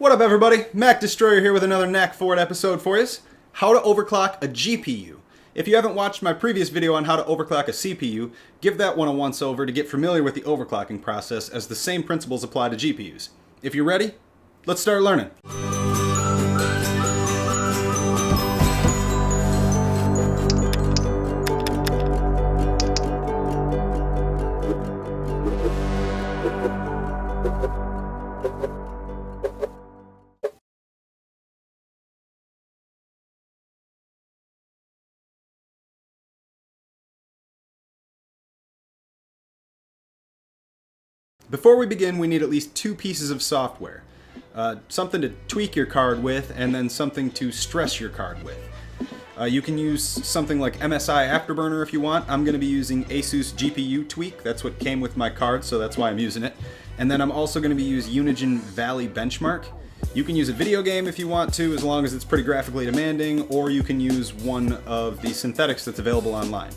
What up everybody, Mac Destroyer here with another NAC For IT episode for you. How to overclock a GPU. If you haven't watched my previous video on how to overclock a CPU, give that one a once over to get familiar with the overclocking process, as the same principles apply to GPUs. If you're ready, let's start learning. Before we begin, we need at least two pieces of software. Something to tweak your card with, and then something to stress your card with. You can use something like MSI Afterburner if you want. I'm going to be using Asus GPU Tweak. That's what came with my card, so that's why I'm using it. And then I'm also going to be using Unigine Valley benchmark. You can use a video game if you want to, as long as it's pretty graphically demanding, or you can use one of the synthetics that's available online.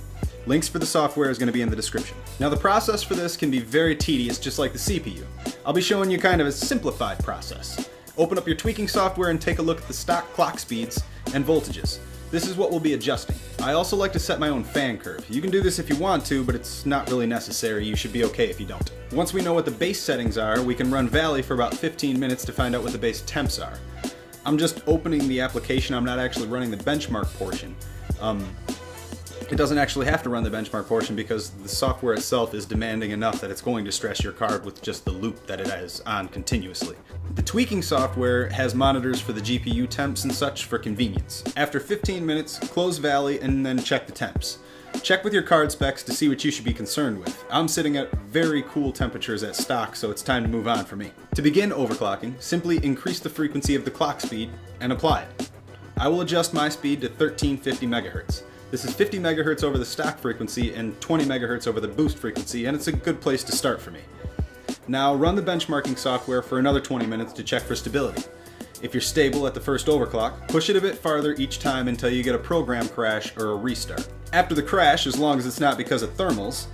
Links for the software is going to be in the description. Now the process for this can be very tedious, just like the CPU. I'll be showing you kind of a simplified process. Open up your tweaking software and take a look at the stock clock speeds and voltages. This is what we'll be adjusting. I also like to set my own fan curve. You can do this if you want to, but it's not really necessary. You should be okay if you don't. Once we know what the base settings are, we can run Valley for about 15 minutes to find out what the base temps are. I'm just opening the application. I'm not actually running the benchmark portion. It doesn't actually have to run the benchmark portion because the software itself is demanding enough that it's going to stress your card with just the loop that it has on continuously. The tweaking software has monitors for the GPU temps and such for convenience. After 15 minutes, close Valley and then check the temps. Check with your card specs to see what you should be concerned with. I'm sitting at very cool temperatures at stock, so it's time to move on for me. To begin overclocking, simply increase the frequency of the clock speed and apply it. I will adjust my speed to 1350 MHz. This is 50 MHz over the stock frequency and 20 MHz over the boost frequency, and it's a good place to start for me. Now run the benchmarking software for another 20 minutes to check for stability. If you're stable at the first overclock, push it a bit farther each time until you get a program crash or a restart. After the crash, as long as it's not because of thermals,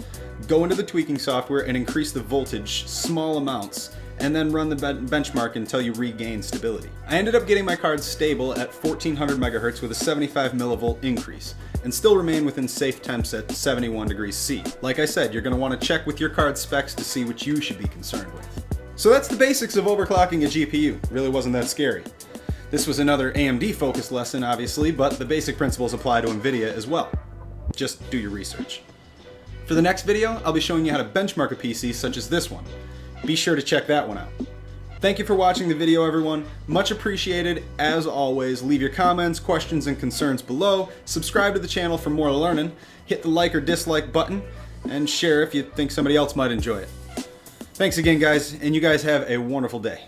go into the tweaking software and increase the voltage small amounts, and then run the benchmark until you regain stability. I ended up getting my card stable at 1400 MHz with a 75 millivolt increase, and still remain within safe temps at 71 degrees C. Like I said, you're going to want to check with your card specs to see what you should be concerned with. So that's the basics of overclocking a GPU. Really wasn't that scary. This was another AMD focused lesson, obviously, but the basic principles apply to NVIDIA as well. Just do your research. For the next video, I'll be showing you how to benchmark a PC such as this one. Be sure to check that one out. Thank you for watching the video, everyone. Much appreciated. As always, leave your comments, questions, and concerns below. Subscribe to the channel for more learning. Hit the like or dislike button, and share if you think somebody else might enjoy it. Thanks again, guys, and you guys have a wonderful day.